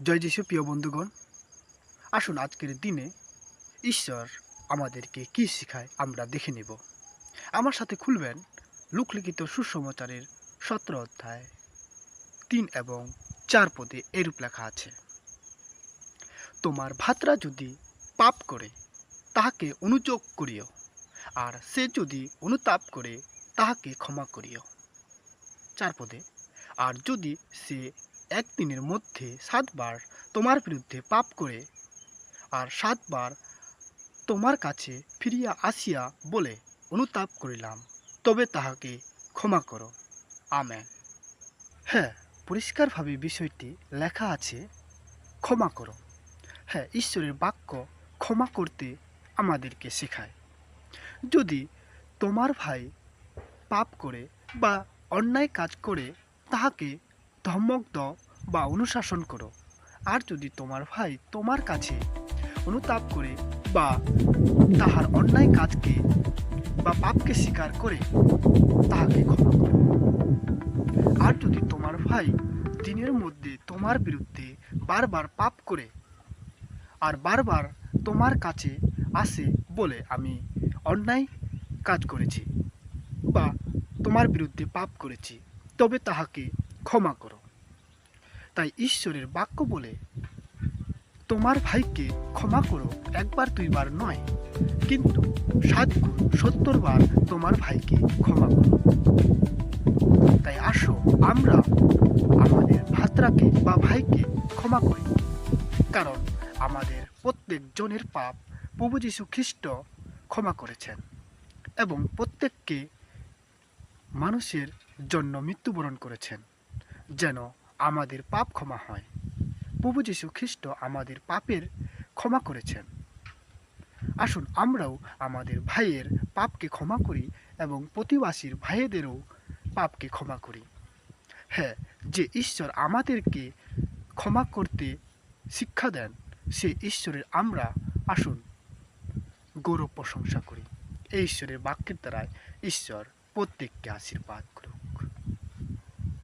জয় যিশু প্রিয় বন্ধুগণ, আসুন আজকের দিনে ঈশ্বর আমাদেরকে কী শেখায় আমরা দেখে নেব। আমার সাথে খুলবেন লোকলিখিত সুসমাচারের ১৭ অধ্যায় ৩ এবং ৪ পদে এরূপ লেখা আছে, তোমার ভাতরা যদি পাপ করে তাহাকে অনুযোগ করিও, আর সে যদি অনুতাপ করে তাহাকে ক্ষমা করিও। ৪ পদে, আর যদি সে একদিনের মধ্যে ৭ বার তোমার বিরুদ্ধে পাপ করে আর ৭ বার তোমার কাছে ফিরিয়া আসিয়া বলে, অনুতাপ করিলাম, তবে তাহাকে ক্ষমা করো। আমেন। হ্যাঁ, পরিষ্কারভাবে বিষয়টি লেখা আছে, ক্ষমা করো। হ্যাঁ, ঈশ্বরের বাক্য ক্ষমা করতে আমাদেরকে শেখায়। যদি তোমার ভাই পাপ করে বা অন্যায় কাজ করে তাহাকে ধমক দাও বা অনুশাসন করো। আর যদি তোমার ভাই তোমার কাছে অনুতাপ করে বা তাহার অন্যায় কাজকে বা পাপকে স্বীকার করে তাহাকে ক্ষমা করো। আর যদি তোমার ভাই দিনের মধ্যে তোমার বিরুদ্ধে বারবার পাপ করে আর বারবার তোমার কাছে আসে বলে, আমি অন্যায় কাজ করেছি বা তোমার বিরুদ্ধে পাপ করেছি, তবে তাহাকে ক্ষমা করো। তাই ঈশ্বরের বাক্য বলে, তোমার ভাইকে ক্ষমা করো, একবার দুইবার নয়, কিন্তু ৭ গুণ ৭০ বার তোমার ভাইকে ক্ষমা করো। তাই আসো আমরা আমাদের ভাতরাকে বা ভাইকে ক্ষমা করি, কারণ আমাদের প্রত্যেক জনের পাপ প্রভু যীশু খ্রিস্ট ক্ষমা করেছেন এবং প্রত্যেককে মানুষের জন্য মৃত্যুবরণ করেছেন যেন আমাদের পাপ ক্ষমা হয়। প্রভু যীশু খ্রিস্ট আমাদের পাপের ক্ষমা করেছেন। আসুন আমরাও আমাদের ভাইয়ের পাপকে ক্ষমা করি এবং প্রতিবাসীর ভাইয়েদেরও পাপকে ক্ষমা করি। হ্যাঁ, যে ঈশ্বর আমাদেরকে ক্ষমা করতে শিক্ষা দেন, সে ঈশ্বরের আমরা আসুন গৌরব প্রশংসা করি। এই ঈশ্বরের বাক্যের দ্বারাই ঈশ্বর প্রত্যেককে আশীর্বাদ করুন।